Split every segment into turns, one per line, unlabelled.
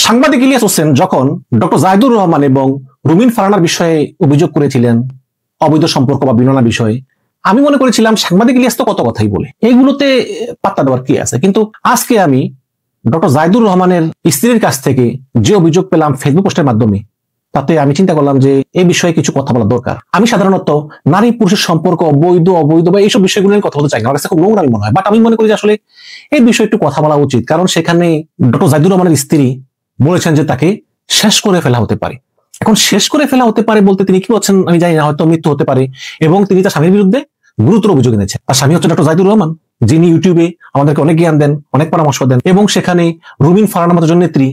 সাংবাদিক ইলিয়াস হোসেন যখন ডক্টর জাহিদুর রহমান এবং রুমিন ফারহানার বিষয়ে অভিযোগ করেছিলেন, অবৈধ সম্পর্ক বা বিননা বিষয়ে, আমি মনে করেছিলাম সাংবাদিক ইলিয়াস তো কত কথাই বলে, এইগুলোতে পাত্তা দেওয়ার কি আছে। কিন্তু আজকে আমি ডক্টর জাহিদুর রহমানের স্ত্রীর কাছ থেকে যে অভিযোগ পেলাম ফেসবুক পোস্টের মাধ্যমে, তাতে আমি চিন্তা করলাম যে এই বিষয়ে কিছু কথা বলা দরকার। আমি সাধারণত নারী পুরুষের সম্পর্ক, বৈধ অবৈধ বা এইসব বিষয়গুলো নিয়ে কথা বলতে চাই না, আমার কাছে খুব নোংরামি মনে হয়। বাট আমি মনে করি যে আসলে এই বিষয়ে একটু কথা বলা উচিত, কারণ সেখানে ডক্টর জাহিদুর রহমানের স্ত্রী বলেছেন যে তাকে শেষ করে ফেলা হতে পারে। এখন শেষ করে ফেলা হতে পারে বলতে তিনি কি বলছেন আমি জানি না, হয়তো মৃত্যু হতে পারে। এবং তিনি তার স্বামীর বিরুদ্ধে গুরুতর অভিযোগ এনেছেন। তার স্বামী হচ্ছে ডক্টর জাহিদুর রহমান, যিনি ইউটিউবে আমাদেরকে অনেক জ্ঞান দেন, অনেক পরামর্শ দেন, এবং সেখানে রুমিন ফারহানার মতো একজন নেত্রী,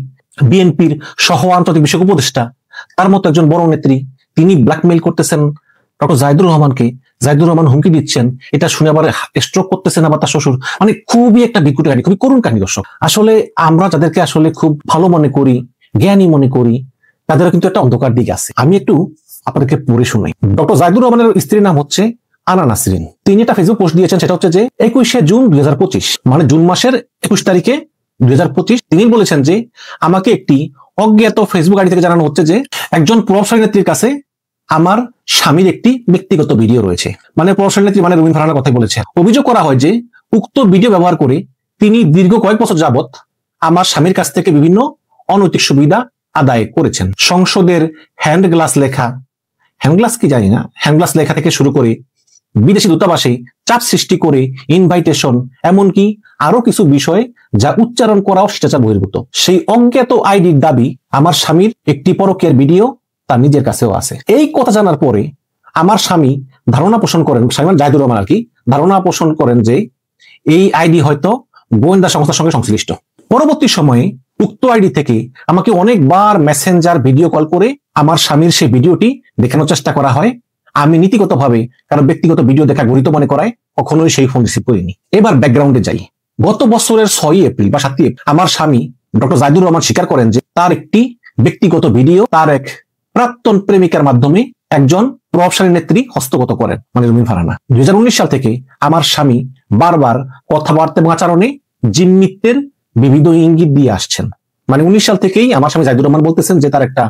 বিএনপির সহ আন্তর্জাতিক বিষয়ক উপদেষ্টা, তার মতো একজন বড় নেত্রী, তিনি ব্ল্যাকমেইল করতেছেন ডক্টর জাহিদুর রহমানকে। জাহিদুর রহমান হুমকি দিচ্ছেন, এটা শুনে আবার স্ট্রোক করতেছেন আবার তার শ্বশুর। মানে খুবই একটা বিকট কাহিনী, খুবই করুণ কাহিনী। দর্শক, আসলে আমরা যাদেরকে আসলে খুব ভালো মনে করি, জ্ঞানী মনে করি, তাদেরও কিন্তু একটা অন্ধকার দিক আছে। আমি একটু আপনাদেরকে পড়ে শুনাই। ডক্টর জাহিদুর রহমানের স্ত্রীর নাম হচ্ছে আনা নাসরিন। তিনি একটা ফেসবুক পোস্ট দিয়েছেন, সেটা হচ্ছে যে 21শে জুন 2025, মানে জুন মাসের 21 তারিখে 2025 তিনি বলেছেন যে আমাকে একটি অজ্ঞাত ফেসবুক আইডি থেকে জানানো হচ্ছে যে একজন প্রভাবশালী নেত্রীর কাছে আমার স্বামীর একটি ব্যক্তিগত ভিডিও রয়েছে। মানে প্রভাবশালী নেত্রী মানে রুমিন ফারহানার কথাই বলেছে। অভিযোগ করা হয় যে উক্ত ভিডিও ব্যবহার করে তিনি দীর্ঘ কয়েক বছর যাবত আমার স্বামীর কাছ থেকে বিভিন্ন অনৈতিক সুবিধা আদায় করেছেন। সংসদের হ্যান্ড গ্লাস লেখা, হ্যান্ড গ্লাস কি জানি না, হ্যান্ড গ্লাস লেখা থেকে শুরু করে বিদেশি দূতাবাসে চাপ সৃষ্টি করে ইনভাইটেশন, এমনকি আরো কিছু বিষয়ে যা উচ্চারণ করাও শিষ্টাচার বহির্ভূত। সেই অজ্ঞাত আইডির দাবি আমার স্বামীর একটি পরকীয়ার ভিডিও তার নিজের কাছেও আছে। এই কথা জানার পরে আমার স্বামী ধারণা পোষণ করেন, স্বামী জাহিদুর রহমান আর কি ধারণা পোষণ করেন যে এই আইডি হয়তো গোয়েন্দা সংস্থার সঙ্গে সংশ্লিষ্ট। পরবর্তী সময়ে উক্ত আইডি থেকে আমাকে অনেকবার মেসেঞ্জার ভিডিও কল করে আমার স্বামীর সেই ভিডিওটি দেখানোর চেষ্টা করা হয়। আমি নীতিগতভাবে কারণ ব্যক্তিগত ভিডিও দেখা গরিত মনে করায় কখনোই সেই ফোন রিসিভ করিনি। এবার ব্যাকগ্রাউন্ডে যাই। গত বছরের 6 এপ্রিল বা 7 এপ্রিল আমার স্বামী ডক্টর জাহিদুর রহমান স্বীকার করেন যে তার একটি ব্যক্তিগত ভিডিও তার এক প্রাক্তন প্রেমিকার মাধ্যমে একজন প্রভাবশালী নেত্রী হস্তগত করেন, মানে রুমিন ফারহানা। 2019 সাল থেকে আমার স্বামী বারবার কথাবার্তা এবং আচরণে জিম্মিত্বের বিবিধ ইঙ্গিত দিয়ে আসছেন। মানে 19 সাল থেকেই আমার স্বামী জাহিদুর রহমান বলতেছেন যে তার একটা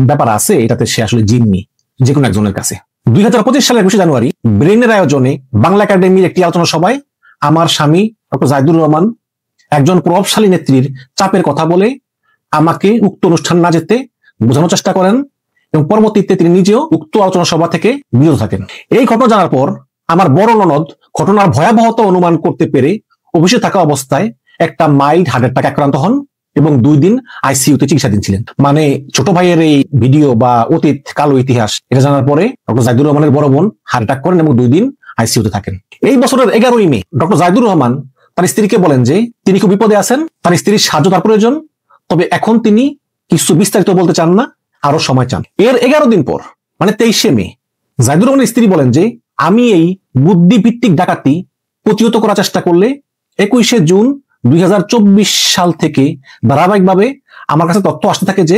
ব্যাপার আছে, এটাতে সে আসলে জিম্মি যে কোনো একজনের কাছে। 2025 সালের 21 জানুয়ারি ব্রেনের আয়োজনে বাংলা একাডেমির একটি আলোচনা সভায় আমার স্বামী ডক্টর জাহিদুর রহমান একজন প্রভাবশালী নেত্রীর চাপের কথা বলে আমাকে উক্ত অনুষ্ঠান না যেতে বোঝানোর চেষ্টা করেন এবং পরবর্তীতে তিনি নিজেও উক্ত আলোচনা সভা থেকে বিরত থাকেন। এই ঘটনা জানার পর আমার বড় ননদ ঘটনার ভয়াবহতা অনুমান করতে পেরে অফিসে থাকা অবস্থায় একটা মাইল্ড হার্ট অ্যাটাক আক্রান্ত হন এবং 2 দিন আইসিইউতে চিকিৎসাধীন ছিলেন। মানে ছোট ভাইয়ের এই ভিডিও বা অতীত কালো ইতিহাস এটা জানার পরে ডক্টর জাহিদুর রহমানের বড় বোন হার্ট অ্যাটাক করেন এবং 2 দিন আইসিইউতে থাকেন। এই বছরের 11ই মে ডক্টর জাহিদুর রহমান তার স্ত্রীকে বলেন যে তিনি খুব বিপদে আছেন, তার স্ত্রীর সাহায্য তার প্রয়োজন, তবে এখন তিনি কিছু বিস্তারিত বলতে চান না, আরো সময় চান। এর 11 দিন পর মানে 23শে মে জাহিদুর রহমানের স্ত্রী বলেন যে আমি এই বুদ্ধিভিত্তিক ডাকাতি প্রতিহত করার চেষ্টা করলে 21শে জুন 2024 সাল থেকে ধারাবাহিকভাবে আমার কাছে তথ্য আসতে থাকে যে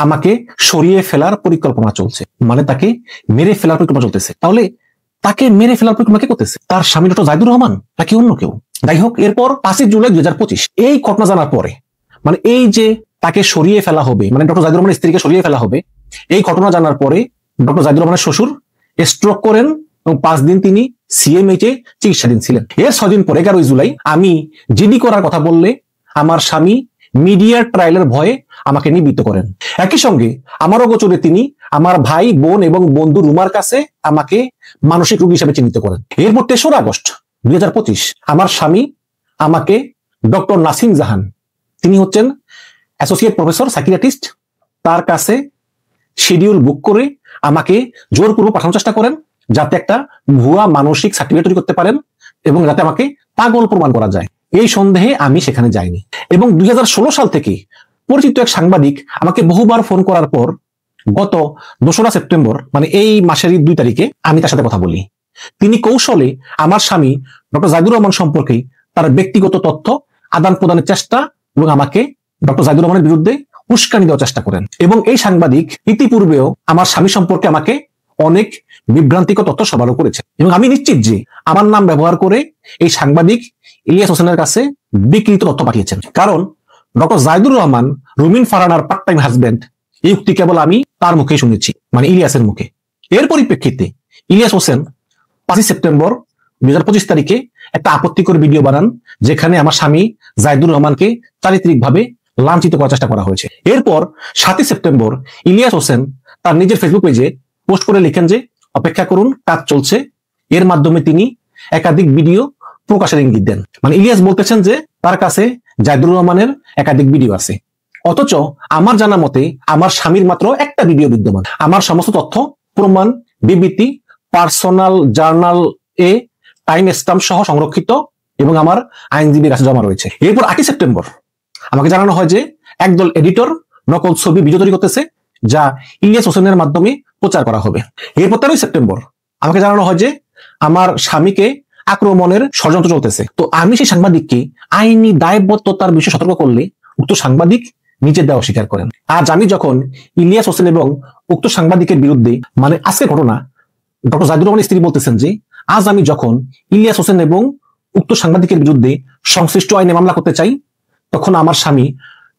আমাকে সরিয়ে ফেলার পরিকল্পনা চলছে, মানে তাকে মেরে ফেলার পরিকল্পনা চলতেছে। তাহলে তাকে মেরে ফেলার পরিকল্পনা কে করতেছে? তার স্বামী ডক্টর জাহিদুর রহমান নাকি অন্য কেউ? যাই হোক, এরপর 5 জুলাই 2025 এই ঘটনা জানার পরে, মানে এই যে তাকে সরিয়ে ফেলা হবে, মানে ডক্টর জাহিদুর রহমানের স্ত্রীকে সরিয়ে ফেলা হবে, এই ঘটনা জানার পরে ডক্টর জাহিদুর রহমানের শ্বশুর স্ট্রোক করেন এবং 5 দিন তিনি সিএমএইচে চিকিৎসাধীন ছিলেন। এর 6 দিন পরে 11 জুলাই আমি জিডি করার কথা বললে আমার স্বামী মিডিয়ার ট্রায়ালের ভয়ে আমাকে নিবৃত্ত করেন। একই সঙ্গে আমার অগোচরে তিনি আমার ভাই, বোন এবং বন্ধু রুমার কাছে আমাকে মানসিক রোগী হিসেবে চিহ্নিত করেন। এরপর 3রা আগস্ট 2025 আমার স্বামী আমাকে ডক্টর নাসিম জাহান, তিনি হচ্ছেন অ্যাসোসিয়েট প্রফেসর সাইকিয়াট্রিস্ট, তার কাছে শিডিউল বুক করে আমাকে জোরপূর্বক পাঠানোর চেষ্টা করেন যাতে একটা ভুয়া মানসিক সার্টিফিকেট তৈরি করতে পারেন এবং যাতে আমাকে পাগল প্রমাণ করা যায়। এই সন্দেহে আমি সেখানে যাইনি। এবং 2016 সাল থেকে পরিচিত এক সাংবাদিক আমাকে বহুবার ফোন করার পর গত 2রা সেপ্টেম্বর মানে এই মাসের 2 তারিখে আমি তার সাথে কথা বলি। তিনি কৌশলে আমার স্বামী ডক্টর জাহিদুর রহমান সম্পর্কে তার ব্যক্তিগত তথ্য আদান প্রদানের চেষ্টা এবং আমাকে ডক্টর জাহিদুর রহমানের বিরুদ্ধে উস্কানি দেওয়ার চেষ্টা করেন। এবং এই সাংবাদিক ইতিপূর্বেও আমার স্বামী সম্পর্কে আমাকে অনেক বিভ্রান্তিকর তথ্য সরবরাহ করেছে এবং আমি নিশ্চিত যে আমার নাম ব্যবহার করে এই সাংবাদিক ইলিয়াস হোসেনের কাছে বিকৃত তথ্য পাঠিয়েছেন। কারণ ডক্টর জাহিদুর রহমান রুমিন ফারহানার পার্ট টাইম হাজবেন্ড, এই উক্তি কেবল আমি তার মুখে শুনেছি, মানে ইলিয়াসের মুখে। এর পরিপ্রেক্ষিতে ইলিয়াস হোসেন 5 সেপ্টেম্বর 2025 তারিখে একটা আপত্তিকর ভিডিও বানান, যেখানে আমার স্বামী জাহিদুর রহমানকে চারিত্রিকভাবে লাঞ্ছিত করার চেষ্টা করা হয়েছে। এরপর 7 সেপ্টেম্বর ইলিয়াস হোসেন তার নিজের ফেসবুক পেজে পোস্ট করে লিখেন যে অপেক্ষা করুন, কাজ চলছে। এর মাধ্যমে তিনি একাধিক ভিডিও প্রকাশের ইঙ্গিত দেন। মানে ইলিয়াস বলতেছেন যে তার কাছে জাহিদুর রহমানের একাধিক ভিডিও আছে, অথচ আমার জানা মতে আমার স্বামীর মাত্র একটা ভিডিও বিদ্যমান। আমার সমস্ত তথ্য, প্রমাণ, বিবৃতি, পার্সোনাল জার্নাল এ টাইম স্ট্যাম্প সহ সংরক্ষিত এবং আমার আইনজীবীর কাছে জমা রয়েছে। এরপর 8 সেপ্টেম্বর আমাকে জানানো হয় যে একদল এডিটর নকল ছবি ভিডিও তৈরি করতেছে, যা ইলিয়াস হোসেনের মাধ্যমে প্রচার করা হবে। এরপর 13 সেপ্টেম্বর আমাকে জানানো হয় যে আমার স্বামীকে আক্রমণের ষড়যন্ত্র চলতেছে। তো আমি সেই সাংবাদিককে আইনি দায়বদ্ধতার বিষয়ে সতর্ক করলে উক্ত সাংবাদিক নিচে দেওয়া স্বীকার করেন। আজ আমি যখন ইলিয়াস হোসেন এবং উক্ত সাংবাদিকের বিরুদ্ধে, মানে আজকে ঘটনা, ডক্টর জাহিদুর রহমানের স্ত্রী বলতেছেন যে আজ আমি যখন ইলিয়াস হোসেন এবং উক্ত সাংবাদিকের বিরুদ্ধে সংশ্লিষ্ট আইনে মামলা করতে চাই, তখন আমার স্বামী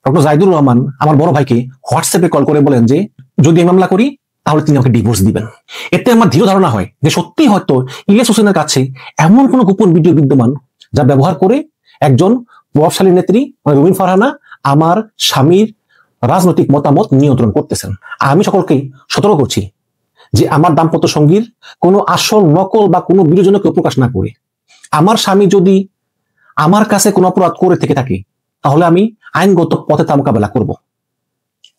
ডক্টর জাহিদুর রহমান আমার বড় ভাইকে হোয়াটসঅ্যাপে কল করে বলেন যে যদি এই মামলা করি তাহলে তিনি আমাকে ডিভোর্স দিবেন। এতে আমার দৃঢ় ধারণা হয় যে সত্যি হয়তো ইলিয়াস হোসেনের কাছে এমন কোন গোপন ভিডিও বিদ্যমান, যা ব্যবহার করে একজন প্রভাবশালী নেত্রী মানে রুমিন ফারহানা আমার স্বামীর রাজনৈতিক মতামত নিয়ন্ত্রণ করতেছেন। আমি সকলকেই সতর্ক করছি যে আমার দাম্পত্য সঙ্গীর কোনো আসল, নকল বা কোনো ভিডিওজনক প্রকাশ না করে আমার স্বামী যদি আমার কাছে কোনো অপরাধ করে থেকে থাকে, তাহলে আমি আইনগত পথে তা মোকাবেলা করব।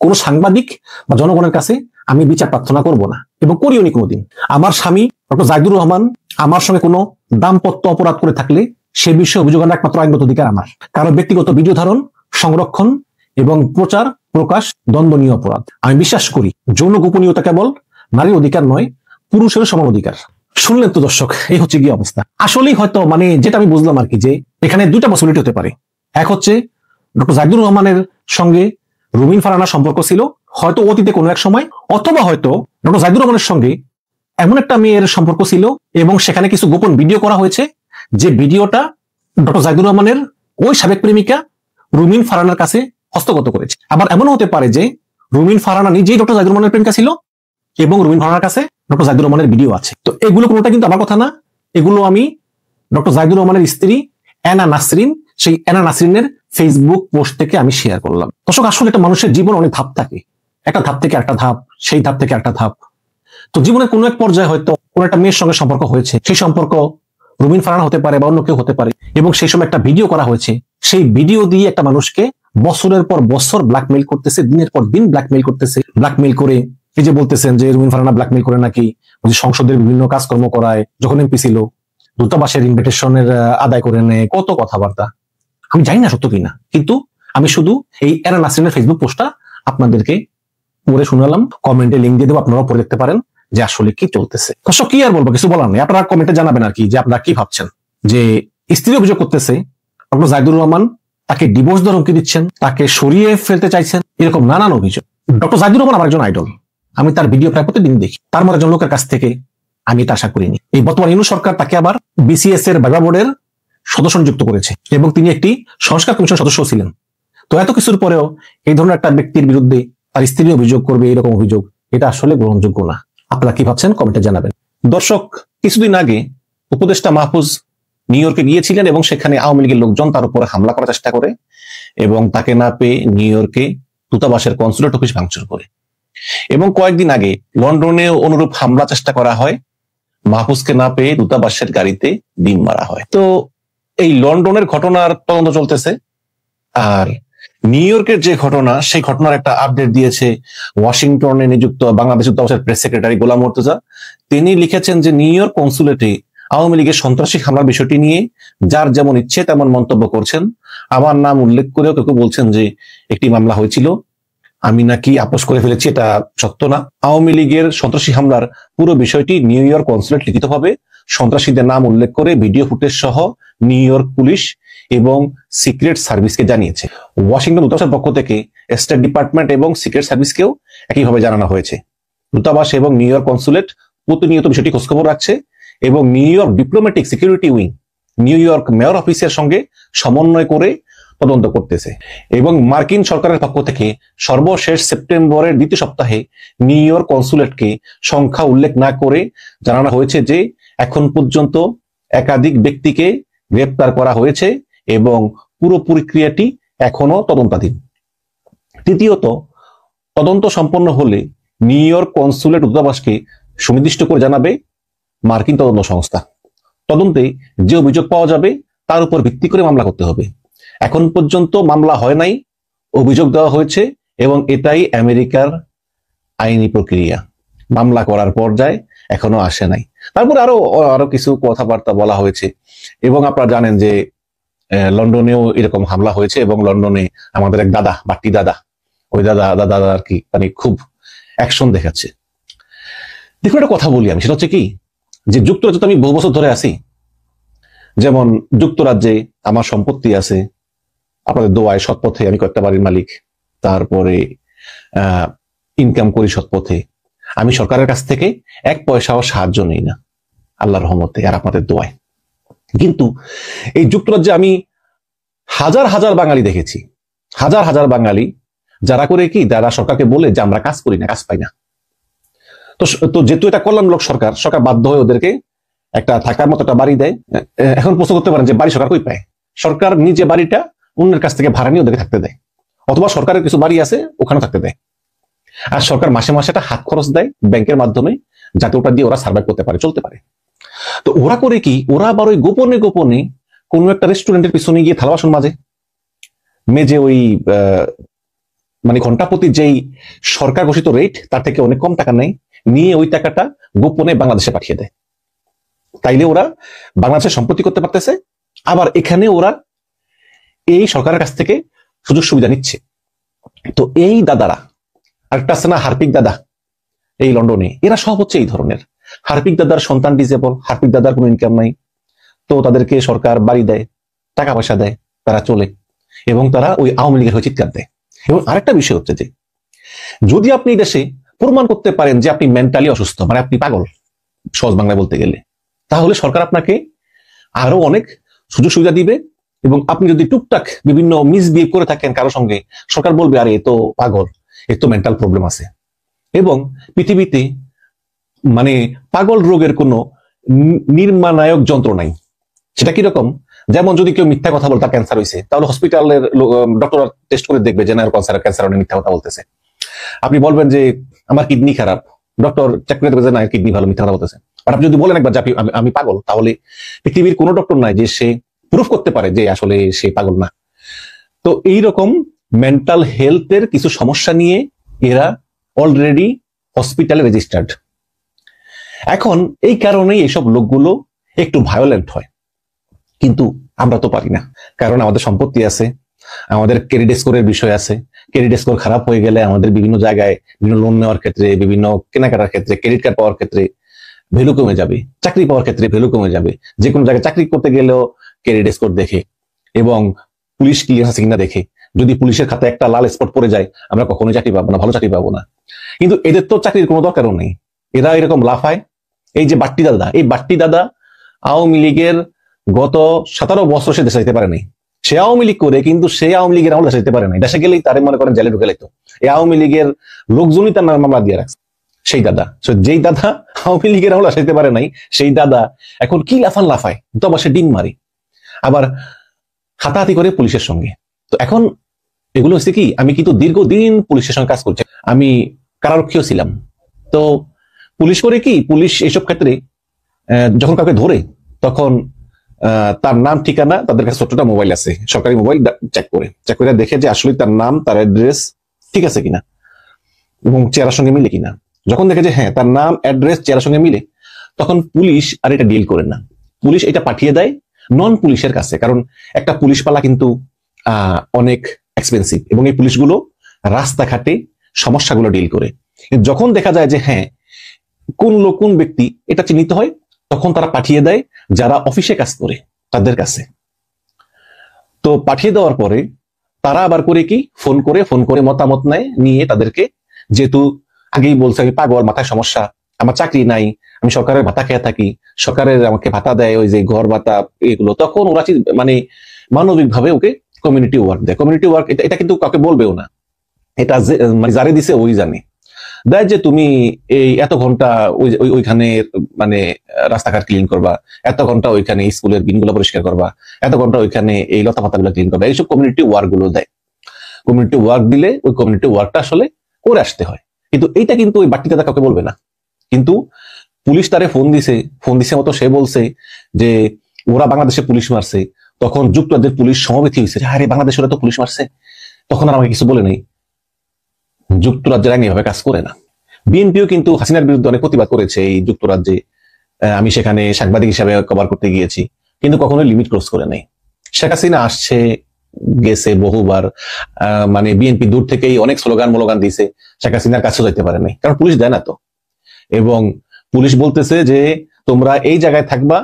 কোন সাংবাদিক বা জনগণের কাছে আমি বিচার প্রার্থনা করব না এবং করিও নি কোনোদিন। আমার স্বামী ডক্টর জাহিদুর রহমান আমার সঙ্গে কোনো দাম্পত্য অপরাধ করে থাকলে সে বিষয়ে অভিযোগ আনার একমাত্র আইনগত অধিকার আমার। কারণ ব্যক্তিগত ভিডিও ধারণ, সংরক্ষণ এবং প্রচার প্রকাশ দণ্ডনীয় অপরাধ। আমি বিশ্বাস করি যৌন গোপনীয়তা কেবল নারীর অধিকার নয়, পুরুষের সমান অধিকার। শুনলেন তো দর্শক, এই হচ্ছে গিয়ে অবস্থা। আসলেই হয়তো মানে যেটা আমি বুঝলাম আর কি, যে এখানে দুইটা পসিবিলিটি হতে পারে। এক হচ্ছে ডক্টর জাহিদুর রহমানের সঙ্গে রুমিন ফারহানার সম্পর্ক ছিল হয়তো অতীতে কোনো এক সময়, অথবা হয়তো ডক্টর জাহিদুর রহমানের সঙ্গে এমন একটা মেয়ের সম্পর্ক ছিল এবং সেখানে কিছু গোপন ভিডিও করা হয়েছে, যে ভিডিওটা ডক্টর জাহিদুর রহমানের ওই সাবেক প্রেমিকা রুমিন ফারহানার কাছে হস্তগত করেছে। আবার এমনও হতে পারে যে রুমিন ফারহানা নিজেই ডক্টর জাহিদুর রহমানের প্রেমিকা ছিল এবং রুমিন ফারহানার কাছে ডক্টর জাহিদুর রহমানের ভিডিও আছে। তো এগুলো কোনোটা কিন্তু আমার কথা না, এগুলো আমি ডক্টর জাহিদুর রহমানের স্ত্রী এনা নাসরিন, সেই এনা নাসরিনের ফেসবুক পোস্ট থেকে আমি শেয়ার করলাম। দর্শক, আসলে একটা মানুষের জীবন অনেক ধাপ থাকে, একটা ধাপ থেকে একটা ধাপ, সেই ধাপ থেকে একটা ধাপ। তো জীবনের কোনো এক পর্যায়ে হয়তো কোনো একটা মেয়ের সঙ্গে সম্পর্ক হয়েছে, সেই সম্পর্ক রুমিন ফারহানা হতে পারে বা অন্য কেউ হতে পারে, এবং সেই সময় একটা ভিডিও করা হয়েছে। সেই ভিডিও দিয়ে একটা মানুষকে বছরের পর বছর ব্ল্যাকমেইল করতেছে, দিনের পর দিন ব্ল্যাকমেইল করতেছে। ব্ল্যাকমেইল করে এই যে বলতেছেন যে রুমিন ফারহানা ব্ল্যাকমেইল করে নাকি সংসদের বিভিন্ন কাজকর্ম করায়, যখন এমপি ছিল দূতাবাসের ইনভিটেশনের আদায় করে নেয়, কত কথাবার্তা। আমি জানি না সত্য কিনা, কিন্তু আমি শুধু এই এনা নাসরিনের ফেসবুক পোস্টটা আপনাদেরকে পড়ে শোনালাম। কমেন্টে লিঙ্ক দিয়ে দেবো, আপনারা পড়ে দেখতে পারেন যে আসলে কি চলতেছে। দর্শক, কি আর বলবো, কিছু বলার নেই। আপনারা কমেন্টে জানাবেন আর কি, যে আপনারা কি ভাবছেন। যে স্ত্রী অভিযোগ করতেছে ডক্টর জাহিদুর রহমান তাকে ডিভোর্স দেওয়ার হুমকি দিচ্ছেন, তাকে সরিয়ে ফেলতে চাইছেন, এরকম নানান অভিযোগ। ডক্টর জাহিদুর রহমান আমার একজন আইডল, আমি তার ভিডিও প্রায় প্রতিদিন দেখি। তার মতো একজন লোকের কাছ থেকে আমি এটা আশা করিনি। এই বর্তমান ইউনূস সরকার তাকে আবার বিসিএস এর ভাইবা বোর্ডের সদস্য নিযুক্ত করেছে এবং তিনি একটি সংস্কার কমিশন সদস্য ছিলেন। তো এত কিছুর পরেও এই ধরনের একটা ব্যক্তির বিরুদ্ধে তার স্ত্রী অভিযোগ করবে, এরকম অভিযোগ, এটা আসলে গ্রহণযোগ্য না। আপনারা কি ভাবছেন কমেন্টে জানাবেন। দর্শক, কিছুদিন আগে উপদেষ্টা মাহফুজ নিউ ইয়র্কে গিয়েছিলেন এবং সেখানে আওয়ামী লীগের লোকজন তার উপরে হামলা করার চেষ্টা করে এবং তাকে না পেয়ে নিউ ইয়র্কে দূতাবাসের কনসুলেট অফিস ভাঙচুর করে। এবং কয়েকদিন আগে লন্ডনে অনুরূপ হামলা চেষ্টা করা হয়, মাহফুজকে না পেয়ে দূতাবাসের গাড়িতে ডিম মারা হয়। তো এই লন্ডনের ঘটনার তদন্ত চলতেছে, আর নিউ ইয়র্কের যে ঘটনা, সেই ঘটনার একটা আপডেট দিয়েছে ওয়াশিংটনে নিযুক্ত বাংলাদেশ দূতাবাসের প্রেস সেক্রেটারি গোলাম মুর্তজা। তিনি লিখেছেন যে নিউ ইয়র্ক কনসুলেটে আওয়ামী লীগের সন্ত্রাসী হামলার বিষয়টি নিয়ে যার যেমন ইচ্ছে তেমন মন্তব্য করছেন। আমার নাম উল্লেখ করেও কেউ বলছেন যে একটি মামলা হয়েছিল, আমি নাকি আপোষ করে ফেলেছি, এটা সত্য না। আওয়ামী লীগের সন্ত্রাসী হামলার পুরো বিষয়টি নিউ ইয়র্ক কনসুলেট লিখিতভাবে সন্ত্রাসীদের নাম উল্লেখ করে ভিডিও ফুটেজ সহ নিউ ইয়র্ক পুলিশ এবং সিক্রেট সার্ভিসকে জানিয়েছে। ওয়াশিংটন দূতাবাসের পক্ষ থেকে স্টেট ডিপার্টমেন্ট এবং সিক্রেট সার্ভিসকেও একইভাবে জানানো হয়েছে। দূতাবাস এবং নিউ ইয়র্ক কনসুলেট প্রতিনিয়ত বিষয়টি খোঁজখবর রাখছে এবং new York diplomatic security wing new York mayor অফিসের সঙ্গে সমন্বয় করে তদন্ত করতেছে। এবং মার্কিন সরকারের পক্ষ থেকে সর্বশেষ সেপ্টেম্বরের দ্বিতীয় সপ্তাহে নিউ ইয়র্ক কনসুলেটকে সংখ্যা উল্লেখ না করে জানানো হয়েছে যে এখন পর্যন্ত একাধিক ব্যক্তিকে গ্রেপ্তার করা হয়েছে এবং পুরো প্রক্রিয়াটি এখনো তদন্তাধীন। তৃতীয়ত, তদন্ত সম্পন্ন হলে নিউ ইয়র্ক কনসুলেট দূতাবাসকে সুনির্দিষ্ট করে জানাবে মার্কিন তদন্ত সংস্থা। তদন্তে যে অভিযোগ পাওয়া যাবে তার উপর ভিত্তি করে মামলা করতে হবে। এখন পর্যন্ত মামলা হয় নাই, অভিযোগ দেওয়া হয়েছে এবং এটাই আমেরিকার আইনি প্রক্রিয়া। মামলা করার পর্যায়ে এখনো আসে নাই। তারপরে আরো কিছু কথাবার্তা বলা হয়েছে এবং আপনারা জানেন যে লন্ডনেও এরকম হামলা হয়েছে এবং লন্ডনে আমাদের এক দাদা, বাট্টি দাদা, ওই দাদা আর কি মানে খুব অ্যাকশন দেখাচ্ছে। দেখুন একটা কথা বলি আমি, সেটা হচ্ছে কি যে যুক্তরাজ্যে আমি বহু বছর ধরে আছি, যেমন যুক্তরাজ্যে আমার সম্পত্তি আছে, আপনাদের দোয়ায় সৎ পথে আমি কয়েকটা বাড়ির মালিক, তারপরে ইনকাম করি সৎ পথে, আমি সরকারের কাছ থেকে এক পয়সাও সাহায্য নেই না আল্লাহর রহমতে আর আপনাদের দোয়ায়। কিন্তু এই যুক্তরাজ্যে আমি হাজার হাজার বাঙালি দেখেছি, হাজার হাজার বাঙালি যারা করে কি, যারা সরকারকে বলে যে আমরা কাজ করি না, কাজ পাই না। তো যেহেতু এটা কল্যাণমূলক সরকার, সরকার বাধ্য হয়ে ওদেরকে একটা থাকার মতো একটা বাড়ি দেয়। এখন প্রশ্ন করতে পারেন যে বাড়ি সরকার কই পায়? সরকার নিজে বাড়িটা অন্যের কাছ থেকে ভাড়া নিয়ে ওদেরকে থাকতে দেয়, অথবা সরকারের কিছু বাড়ি আছে ওখানে থাকতে দেয়। আর সরকার মাসে মাসে একটা হাত খরচ দেয় ব্যাংকের মাধ্যমে, যাতে ওটা দিয়ে ওরা সার্ভাইভ করতে পারে, চলতে পারে। তো ওরা করে কি, ওরা আবার ওই গোপনে গোপনে কোনো একটা রেস্টুরেন্টের পিছনে গিয়ে থালা বাসন মেজে ওই মানে ঘন্টা প্রতি যেই সরকার ঘোষিত রেট তার থেকে অনেক কম টাকা নেয়, নিয়ে ওই টাকাটা গোপনে বাংলাদেশে পাঠিয়ে দেয়। তাইলে ওরা বাংলাদেশে সম্পত্তি করতে পারতেছে, আবার এখানে ওরা এই সরকারের কাছ থেকে সুযোগ সুবিধা নিচ্ছে। তো এই দাদারা, আরেকটা আছে না হার্পিক দাদা এই লন্ডনে, এরা সব হচ্ছে এই ধরনের। হার্পিক দাদার সন্তান ডিজেবল, হার্পিক দাদার কোনো ইনকাম নাই, তো তাদেরকে সরকার বাড়ি দেয়, টাকা পয়সা দেয়, তারা চলে এবং তারা ওই আওয়ামী লীগের হয়ে চিৎকার দেয়। এবং আরেকটা বিষয় হচ্ছে যে যদি আপনি দেশে প্রমাণ করতে পারেন যে আপনি মেন্টালি অসুস্থ, মানে আপনি পাগল সহজ বাংলায় বলতে গেলে, তাহলে সরকার আপনাকে আরো অনেক সুযোগ সুবিধা দিবে। এবং আপনি যদি টুকটাক বিভিন্ন মিসবিহেভ করে থাকেন কারো সঙ্গে, সরকার বলবে আরে এ তো পাগল, এর তো মেন্টাল প্রবলেম আছে। এবং পৃথিবীতে মানে পাগল রোগের কোনো নির্মাণায়ক যন্ত্র নাই। সেটা কিরকম, যেমন যদি কেউ মিথ্যা কথা বলে তার ক্যান্সার হয়েছে, তাহলে হসপিটালের ডক্টর টেস্ট করে দেখবে যে না ক্যান্সার মিথ্যা কথা বলতেছে। আপনি বলবেন যে আমার কিডনি খারাপ, ডক্টর চেক করে দেখবে যে না কিডনি ভালো, মিথ্যা কথা বলতেছে। আর আপনি যদি বলেন একবার যে আমি পাগল, তাহলে পৃথিবীর কোনো ডক্টর নাই যে সে প্রুফ করতে পারে যে আসলে সে পাগল না। তো এইরকম মেন্টাল হেলথের কিছু সমস্যা নিয়ে এরা অলরেডি হসপিটালে রেজিস্টার্ড। এখন এই কারণেই এইসব লোকগুলো একটু ভায়োলেন্ট হয়, কিন্তু আমরা তো পারি না, কারণ আমাদের সম্পত্তি আছে, আমাদের ক্রেডিট স্কোরের বিষয় আছে। ক্রেডিট স্কোর খারাপ হয়ে গেলে আমাদের বিভিন্ন জায়গায় বিভিন্ন লোন নেওয়ার ক্ষেত্রে, বিভিন্ন কেনাকাটার ক্ষেত্রে, ক্রেডিট কার্ড পাওয়ার ক্ষেত্রে ভ্যালু কমে যাবে, চাকরি পাওয়ার ক্ষেত্রে ভ্যালু কমে যাবে। যে কোনো জায়গায় চাকরি করতে গেলেও ক্রেডিট স্কোর দেখে এবং পুলিশ ক্লিয়ার আছে কিনা দেখে। যদি পুলিশের খাতে একটা লাল স্পট পড়ে যায়, আমরা কখনোই চাকরি পাবো না, ভালো চাকরি পাবো না। কিন্তু এদের তো চাকরির কোনো দরকারও নেই, এরা এরকম লাফায়। এই যে বাট্টি দাদা, এই বাট্টি দাদা আওয়ামী লীগের গত 17 বছর সে দেশে যেতে পারে নাই। সে আওয়ামী লীগ করে, কিন্তু সে আওয়ামী লীগের আমল দেশে যেতে পারে নাই। দেশে গেলেই তারে মনে করেন জেলে ঢুকে লাগতো। এই আওয়ামী লীগের লোকজনই তার মামলা দিয়ে রাখছে। সেই দাদা, যেই দাদা আওয়ামী লীগের আমল যেতে পারে নাই, সেই দাদা এখন কি লাফান লাফায়, তো আবার সে ডিম মারি, আবার হাতাহাতি করে পুলিশের সঙ্গে। তো এখন এগুলো হচ্ছে কি, আমি কিন্তু দীর্ঘদিন পুলিশের সঙ্গে কাজ করছি, আমি কারারক্ষীও ছিলাম। তো পুলিশ করে কি, পুলিশ এইসব ক্ষেত্রে যখন কাউকে ধরে তখন তার নাম ঠিকানা, তাদের কাছে ছোট্টটা মোবাইল আছে, সরকারি মোবাইল, চেক করে দেখে যে আসলে তার নাম, তার অ্যাড্রেস ঠিক আছে কিনা এবং চেহারার সঙ্গে মিলে কিনা। যখন দেখে যে হ্যাঁ তার নাম, অ্যাড্রেস, চেহারার সঙ্গে মিলে, তখন পুলিশ আর এটা ডিল করে না, পুলিশ এটা পাঠিয়ে দেয় নন পুলিশের কাছে। কারণ একটা পুলিশ পালা কিন্তু অনেক এক্সপেন্সিভ এবং এই পুলিশগুলো রাস্তাঘাটে সমস্যাগুলো ডিল করে। যখন দেখা যায় যে হ্যাঁ কোন লোক, কোন ব্যক্তি এটা চিহ্নিত হয়, তখন তারা পাঠিয়ে দেয় যারা অফিসে কাজ করে তাদের কাছে। তো পাঠিয়ে দেওয়ার পরে তারা আবার করে কি, ফোন করে মতামত নেয়, নিয়ে তাদেরকে, যেহেতু আগেই বলছে আমি পাগল, মাথায় সমস্যা, আমার চাকরি নাই, আমি সরকারের ভাতা খেয়ে থাকি, সরকারের আমাকে ভাতা দেয় ওই যে ঘর ভাতা এগুলো, তখন ওরা মানে মানবিক ভাবে ওকে কমিউনিটি ওয়ার্ক দেয়। কমিউনিটি ওয়ার্ক এটা কিন্তু কাউকে বলবেও না, এটা মানে যারে দিছে ওই জানে। দেয় যে তুমি এই এত ঘন্টা ওইখানে মানে রাস্তাঘাট ক্লিন করবা, এত ঘন্টা ওইখানে স্কুলের বিনগুলো পরিষ্কার করবা, এত ঘন্টা ওইখানে এই লতা পাতাগুলো ক্লিন করবা, এইসব কমিউনিটি ওয়ার্ক গুলো দেয়। কমিউনিটি ওয়ার্ক দিলে ওই কমিউনিটি ওয়ার্কটা আসলে করে আসতে হয়, কিন্তু এইটা কিন্তু ওই বাট্টি দাদা কাউকে বলবে না। কিন্তু পুলিশ তারে ফোন দিছে মতো সে বলছে যে ওরা বাংলাদেশে পুলিশ মারছে, তখন যুক্তরাজ্যের পুলিশ সমবেত হয়েছে, আরে বাংলাদেশে ওরা তো পুলিশ মারছে, তখন আর আমাকে কিছু বলে নাই। যুক্তরাজ্যের আইন এভাবে কাজ করে না। বিএনপিও কিন্তু হাসিনার বিরুদ্ধে অনেক প্রতিবাদ করেছে এই যুক্তরাজ্যে, আমি সেখানে সাংবাদিক হিসাবে কভার করতে গিয়েছি, কিন্তু কখনোই লিমিট ক্রস করে নাই। শেখ হাসিনা আসছে গেছে বহুবার, মানে বিএনপি দূর থেকেই অনেক স্লোগান দিয়েছে, শেখ হাসিনার কাছেও যেতে পারে নাই, কারণ পুলিশ দেয় না তো। এবং পুলিশ বলতেছে যে তোমরা এই জায়গায় থাকবা,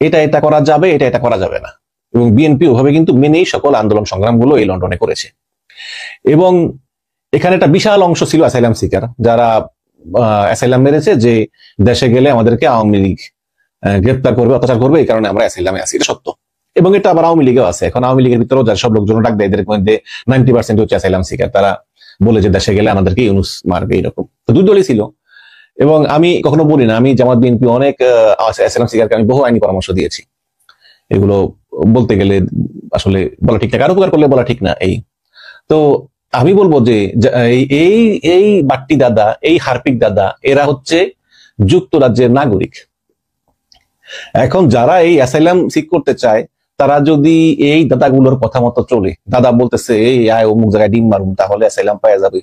এটা করা যাবে, এটা করা যাবে না। এবং বিএনপি ওভাবে কিন্তু মেনেই সকল আন্দোলন সংগ্রামগুলো এই লন্ডনে করেছে। এবং এখানে একটা বিশাল অংশ ছিল অ্যাসাইলাম সিকার, যারা অ্যাসাইলাম মেরেছে যে দেশে গেলে আমাদেরকে আওয়ামী লীগ গ্রেপ্তার করবে, অত্যাচার করবে, এই কারণে আমরা অ্যাসাইলামে আছি। এটা সত্য, এবং এটা আবার আওয়ামী লীগেও আছে। এখন আওয়ামী লীগের ভিতরেও যারা সব লোকজন ডাক দেয়, এদের মধ্যে 90% হচ্ছে অ্যাসাইলাম সিকার। তারা বলে যে দেশে গেলে আমাদেরকে ইউনুস মারবে, এরকম। তো দুই দলই ছিল। এবং আমি কখনো বলি না, আমি জামাত বিএনপি অনেক অ্যাসাইলাম সিকারকে আমি বহু আইনি পরামর্শ দিয়েছি। এগুলো বলতে গেলে আসলে বলা ঠিক না, কারো উপকার করলে বলা ঠিক না। এই তো আমি বলবো যে এই এই বাট্টি দাদা, এই হারপিক দাদা, এরা হচ্ছে যুক্তরাজ্যের নাগরিক। এখন যারা এই অ্যাসাইলাম সিক করতে চায়, তারা যদি এই দাদাগুলোর কথা মতো চলে, দাদা বলতেছে এই আয় অমুক জায়গায় ডিম মারুন, তাহলে অ্যাসাইলাম পাওয়া যাবে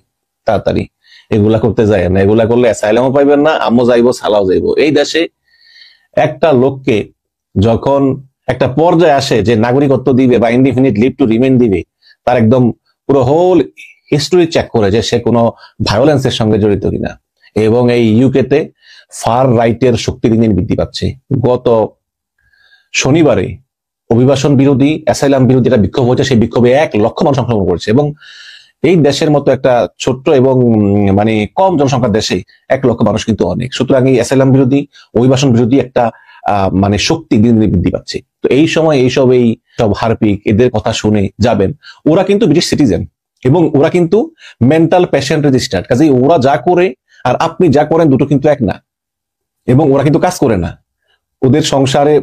তাড়াতাড়ি, এগুলা করতে যায় না। এগুলা করলে অ্যাসাইলামও পাইবেন না, আম্মু যাইবো, সালাও যাইবো। এই দেশে একটা লোককে যখন একটা পর্যায়ে আসে যে নাগরিকত্ব দিবে বা ইনডিফিনিট লিভ টু রিমেইন দিবে, তার একদম পুরো হোল হিস্টোরি চেক করে যে সে কোনো ভায়োলেন্সের সঙ্গে জড়িত কিনা। এবং এই ইউকেতে ফার রাইটের শক্তি দিন দিন বৃদ্ধি পাচ্ছে। গত শনিবারে অভিবাসন বিরোধী, অ্যাসাইলাম বিরোধী একটা বিক্ষোভ হচ্ছে, সেই বিক্ষোভে 1 লক্ষ মানুষ অংশগ্রহণ করছে। এবং এই দেশের মতো একটা ছোট্ট এবং মানে কম জনসংখ্যার দেশে 1 লক্ষ মানুষ কিন্তু অনেক। সুতরাং এই অ্যাসাইলাম বিরোধী, অভিবাসন বিরোধী একটা মানে শক্তি দিন দিন বৃদ্ধি পাচ্ছে। তো এই সময় এই সব হারপিক এদের কথা শুনে যাবেন, ওরা কিন্তু ব্রিটিশ সিটিজেন এবং ওরা কিন্তু মেন্টাল পেশেন্ট রেজিস্টার্ড। কাজেই ওরা যা করে আর আপনি যা করেন দুটো কিন্তু এক না। এবং ওরা কিন্তু কাজ করে না, ওদের সংসারে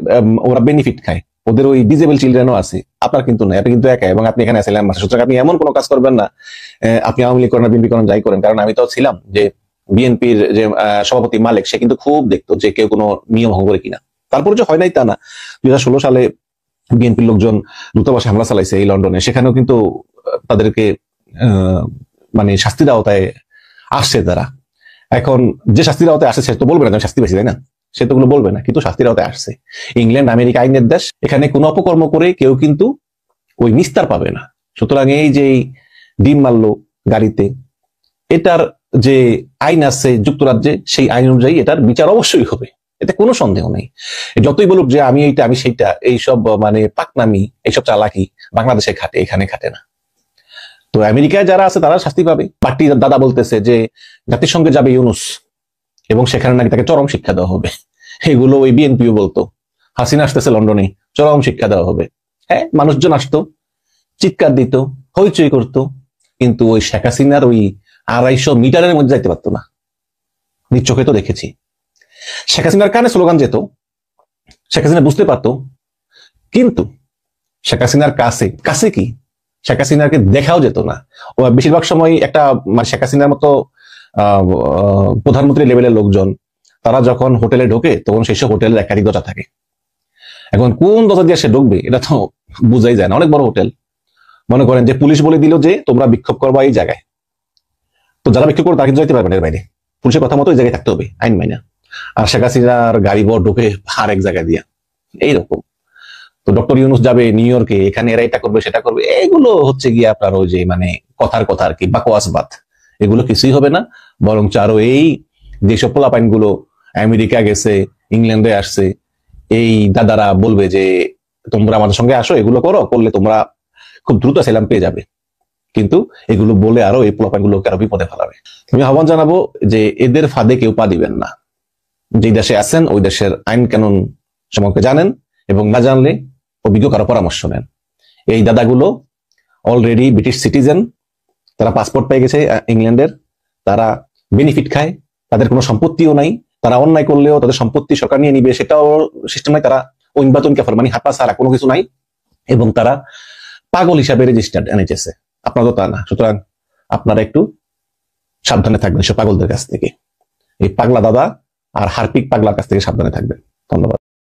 ওরা বেনিফিট খায়, ওদের ওই ডিজেবল চিলড্রেনও আছে, আপনার কিন্তু না। আপনি কিন্তু একা, এবং আপনি এখানে অ্যাসাইলাম আছে। সুতরাং আপনি এমন কোনো কাজ করবেন না, আপনি আওয়ামী লীগ করেন, বিএনপি করেন, যাই করেন। কারণ আমি তো ছিলাম যে বিএনপির যে সভাপতি মালিক, সে কিন্তু খুব দেখতো যে কেউ কোনো নিয়ম ভঙ্গ করে কিনা। তারপরে যে হয় নাই তা না। 2016 সালে বিএনপির লোকজন দূতাবাসে হামলা চালাইছে এই লন্ডনে, সেখানেও কিন্তু তাদেরকে মানে শাস্তির আওতায় আসছে তারা। এখন যে শাস্তির আওতায় আসছে সে তো বলবে না শাস্তি বেশি, তাই না? সে তো বলবে না, কিন্তু শাস্তির আওতায় আসছে। ইংল্যান্ড আমেরিকা আইনের দেশ, এখানে কোনো অপকর্ম করে কেউ কিন্তু ওই নিস্তার পাবে না। সুতরাং এই যে ডিম মারলো গাড়িতে, এটার যে আইন আছে যুক্তরাজ্যে, সেই আইন অনুযায়ী এটার বিচার অবশ্যই হবে, এতে কোনো সন্দেহ নেই। যতই বলুক যে আমি এইটা আমি সেইটা, এইসব মানে পাকনামি, এইসব চালাকি বাংলাদেশে খাটে, এখানে খাটে না। তো আমেরিকায় যারা আছে তারা শাস্তি পাবে। পার্টি দাদা বলতেছে যে জাতিসংঘে যাবে ইউনুস এবং সেখানে নাকি তাকে চরম শিক্ষা দেওয়া হবে। এগুলো ওই বিএনপিও বলতো, হাসিনা আসতেছে লন্ডনে, চরম শিক্ষা দেওয়া হবে। হ্যাঁ, মানুষজন আসতো, চিৎকার দিত, হইচই করতো, কিন্তু ওই শেখ হাসিনার ওই 250 মিটারের মধ্যে যাইতে পারতো না। নিজ চোখে তো দেখেছি। শেখ হাসিনার কানে স্লোগান যেত, শেখ হাসিনা বুঝতে পারতো, কিন্তু শেখ হাসিনার কাছে কি শেখ হাসিনাকে দেখাও যেত না। ও বেশিরভাগ সময় একটা মানে শেখ হাসিনার মতো প্রধানমন্ত্রী লেভেলের লোকজন, তারা যখন হোটেলে ঢোকে তখন সেই সব হোটেলের একাধিক দরজা থাকে। এখন কোন দরজা দিয়ে সে ঢুকবে এটা তো বুঝাই যায় না। অনেক বড় হোটেল, মনে করেন যে পুলিশ বলে দিল যে তোমরা বিক্ষোভ করবা এই জায়গায়, তো যারা বিক্ষোভ করবে তারা কিন্তু যাইতে পারবে না এর বাইরে, পুলিশের কথা মতো ওই জায়গায় থাকতে হবে আইন মাইনা। আর শেখ হাসিনার গাড়ি বড় ঢুকে আর এক জায়গায় দিয়া এইরকম। তো ডক্টর ইউনুস যাবে নিউ ইয়র্কে, এখানে এরা এটা করবে সেটা করবে, এগুলো হচ্ছে গিয়ে আপনার ওই যে মানে কথার কথা আর কি, বাকওয়াসবাদ। এগুলো কিছুই হবে না, বরং আরো এই যেসব পোলাপাইন গুলো আমেরিকা গেছে, ইংল্যান্ডে আসছে, এই দাদারা বলবে যে তোমরা আমাদের সঙ্গে আসো, এগুলো করলে তোমরা খুব দ্রুত অ্যাসাইলাম পেয়ে যাবে। কিন্তু এগুলো বলে আরো এই পোলাপাইন গুলোকে আরো বিপদে ফেলাবে। আমি আহ্বান জানাবো যে এদের ফাঁদে কেউ পা দিবেন না। যে দেশে আছেন ওই দেশের আইন কানুন সম্পর্কে জানেন, এবং না জানলে অভিজ্ঞ কারো পরামর্শ নেন। এই দাদাগুলো অলরেডি ব্রিটিশ সিটিজেন, তারা পাসপোর্ট পেয়ে গেছে ইংল্যান্ডের, তারা বেনিফিট খায়, তাদের কোনো সম্পত্তিও নাই, তারা অন্যায় করলেও তাদের সম্পত্তি সরকার নিয়ে নিবে সেটাও সিস্টেম নাই, তারা ওইনবাতুন কাফার মানে হাত পা ছাড়া কোনো কিছু নাই, এবং তারা পাগল হিসাবে রেজিস্টার্ড NHS এ। আপনারা তো তা না, সুতরাং আপনারা একটু সাবধানে থাকবেন সব পাগলদের কাছ থেকে, এই পাগলা দাদা আর হারপিক পাগলার কাছ থেকে সাবধানে থাকবেন। ধন্যবাদ।